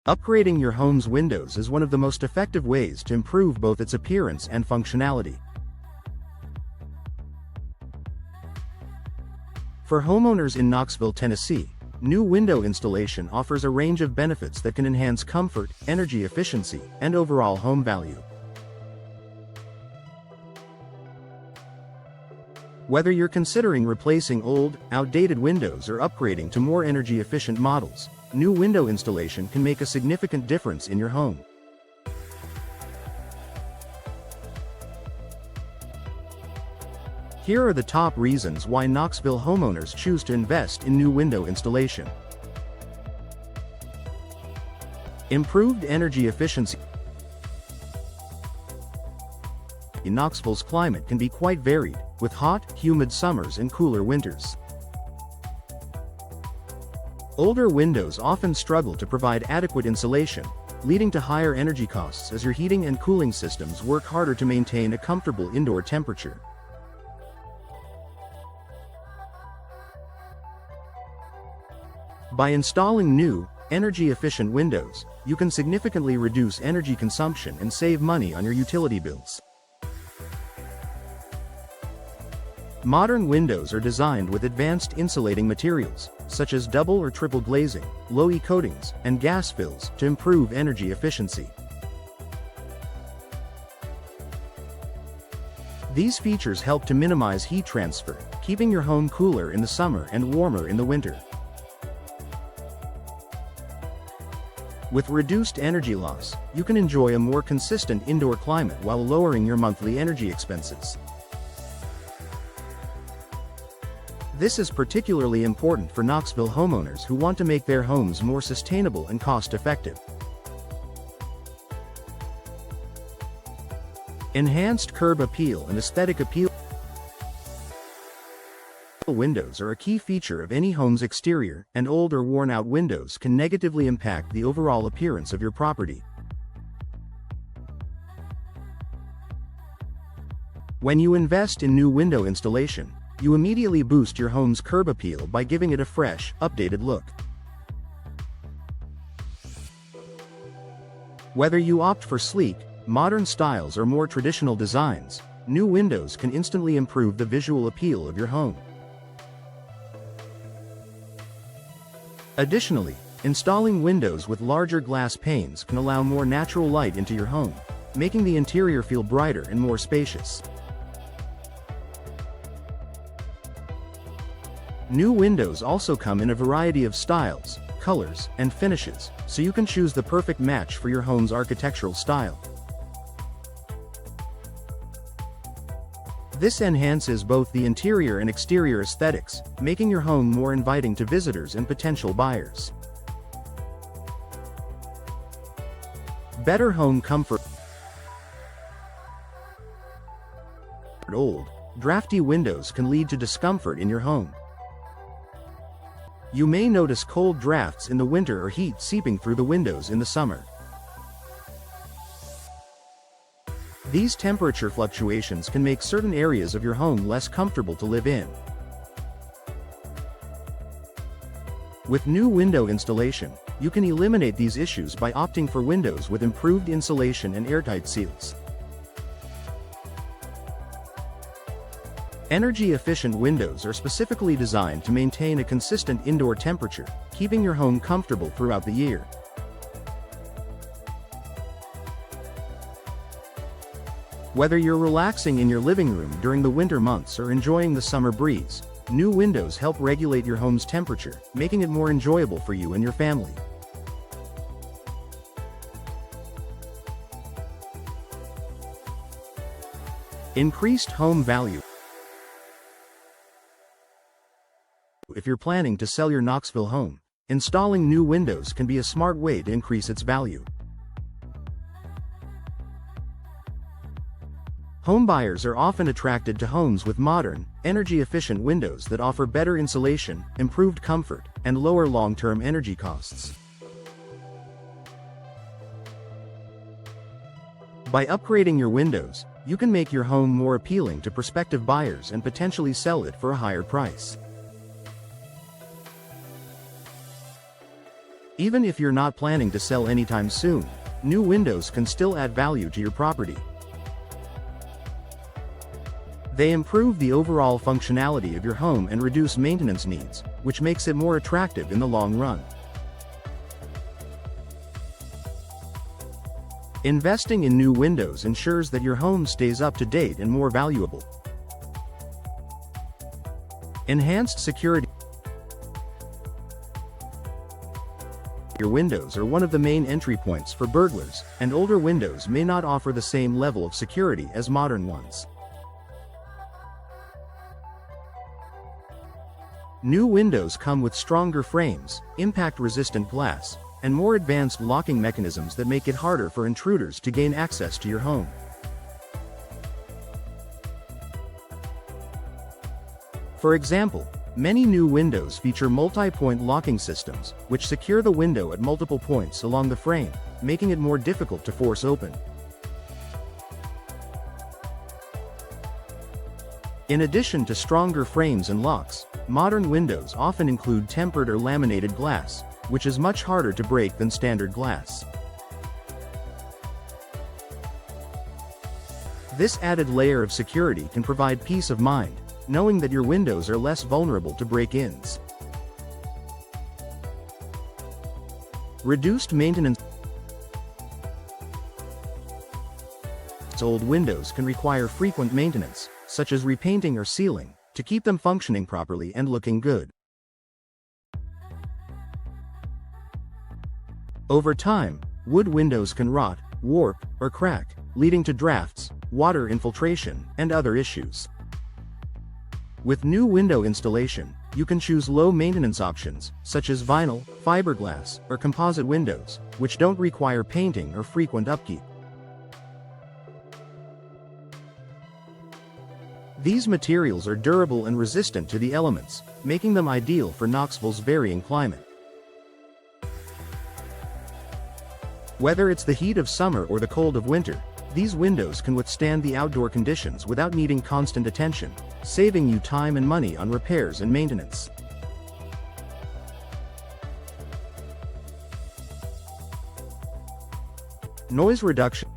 Upgrading your home's windows is one of the most effective ways to improve both its appearance and functionality. For homeowners in Knoxville, Tennessee, new window installation offers a range of benefits that can enhance comfort, energy efficiency, and overall home value. Whether you're considering replacing old, outdated windows or upgrading to more energy-efficient models, new window installation can make a significant difference in your home. Here are the top reasons why Knoxville homeowners choose to invest in new window installation. Improved energy efficiency. Knoxville's climate can be quite varied, with hot, humid summers and cooler winters. Older windows often struggle to provide adequate insulation, leading to higher energy costs as your heating and cooling systems work harder to maintain a comfortable indoor temperature. By installing new, energy-efficient windows, you can significantly reduce energy consumption and save money on your utility bills. Modern windows are designed with advanced insulating materials, such as double or triple glazing, low-E coatings, and gas fills, to improve energy efficiency. These features help to minimize heat transfer, keeping your home cooler in the summer and warmer in the winter. With reduced energy loss, you can enjoy a more consistent indoor climate while lowering your monthly energy expenses. This is particularly important for Knoxville homeowners who want to make their homes more sustainable and cost-effective. Enhanced curb appeal and aesthetic appeal. Windows are a key feature of any home's exterior, and old or worn-out windows can negatively impact the overall appearance of your property. When you invest in new window installation, you immediately boost your home's curb appeal by giving it a fresh, updated look. Whether you opt for sleek, modern styles or more traditional designs, new windows can instantly improve the visual appeal of your home. Additionally, installing windows with larger glass panes can allow more natural light into your home, making the interior feel brighter and more spacious. New windows also come in a variety of styles, colors, and finishes, so you can choose the perfect match for your home's architectural style. This enhances both the interior and exterior aesthetics, making your home more inviting to visitors and potential buyers. Better home comfort. Old, drafty windows can lead to discomfort in your home. You may notice cold drafts in the winter or heat seeping through the windows in the summer. These temperature fluctuations can make certain areas of your home less comfortable to live in. With new window installation, you can eliminate these issues by opting for windows with improved insulation and airtight seals. Energy-efficient windows are specifically designed to maintain a consistent indoor temperature, keeping your home comfortable throughout the year. Whether you're relaxing in your living room during the winter months or enjoying the summer breeze, new windows help regulate your home's temperature, making it more enjoyable for you and your family. Increased home value. If you're planning to sell your Knoxville home, installing new windows can be a smart way to increase its value. Homebuyers are often attracted to homes with modern, energy-efficient windows that offer better insulation, improved comfort, and lower long-term energy costs. By upgrading your windows, you can make your home more appealing to prospective buyers and potentially sell it for a higher price. Even if you're not planning to sell anytime soon, new windows can still add value to your property. They improve the overall functionality of your home and reduce maintenance needs, which makes it more attractive in the long run. Investing in new windows ensures that your home stays up to date and more valuable. Enhanced security. Your windows are one of the main entry points for burglars, and older windows may not offer the same level of security as modern ones. New windows come with stronger frames, impact-resistant glass, and more advanced locking mechanisms that make it harder for intruders to gain access to your home. For example, many new windows feature multi-point locking systems, which secure the window at multiple points along the frame, making it more difficult to force open. In addition to stronger frames and locks, modern windows often include tempered or laminated glass, which is much harder to break than standard glass. This added layer of security can provide peace of mind, knowing that your windows are less vulnerable to break-ins. Reduced maintenance. Old windows can require frequent maintenance, such as repainting or sealing, to keep them functioning properly and looking good. Over time, wood windows can rot, warp, or crack, leading to drafts, water infiltration, and other issues. With new window installation, you can choose low-maintenance options, such as vinyl, fiberglass, or composite windows, which don't require painting or frequent upkeep. These materials are durable and resistant to the elements, making them ideal for Knoxville's varying climate. Whether it's the heat of summer or the cold of winter, these windows can withstand the outdoor conditions without needing constant attention, saving you time and money on repairs and maintenance. Noise reduction.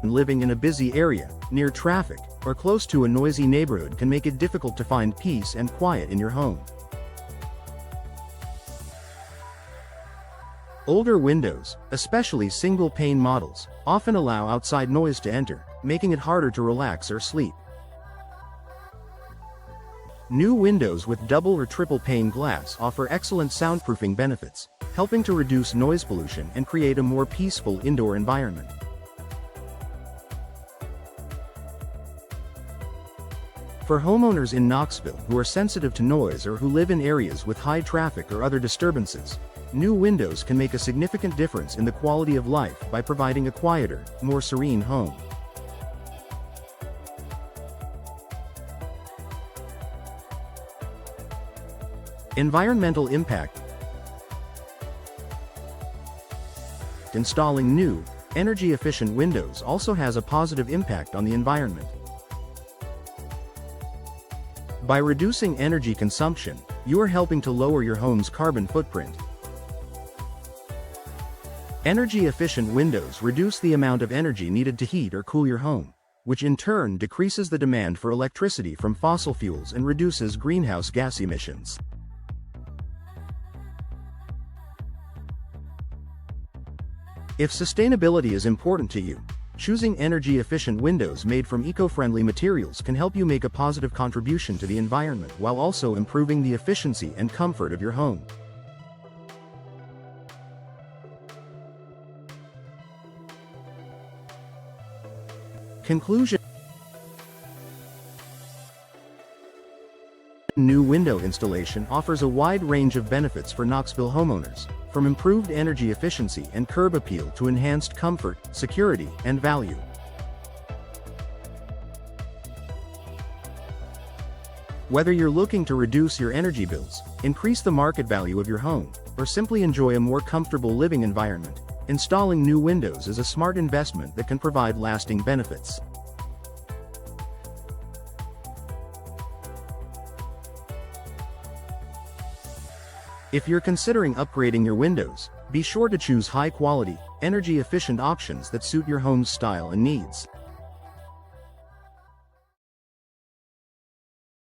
Living in a busy area, near traffic, or close to a noisy neighborhood can make it difficult to find peace and quiet in your home. Older windows, especially single-pane models, often allow outside noise to enter, making it harder to relax or sleep. New windows with double or triple pane glass offer excellent soundproofing benefits, helping to reduce noise pollution and create a more peaceful indoor environment. For homeowners in Knoxville who are sensitive to noise or who live in areas with high traffic or other disturbances, new windows can make a significant difference in the quality of life by providing a quieter, more serene home. Environmental impact. Installing new, energy-efficient windows also has a positive impact on the environment. By reducing energy consumption, you are helping to lower your home's carbon footprint. Energy-efficient windows reduce the amount of energy needed to heat or cool your home, which in turn decreases the demand for electricity from fossil fuels and reduces greenhouse gas emissions. If sustainability is important to you, choosing energy-efficient windows made from eco-friendly materials can help you make a positive contribution to the environment while also improving the efficiency and comfort of your home. Conclusion. New window installation offers a wide range of benefits for Knoxville homeowners, from improved energy efficiency and curb appeal to enhanced comfort, security, and value. Whether you're looking to reduce your energy bills, increase the market value of your home, or simply enjoy a more comfortable living environment, installing new windows is a smart investment that can provide lasting benefits. If you're considering upgrading your windows, be sure to choose high-quality, energy-efficient options that suit your home's style and needs.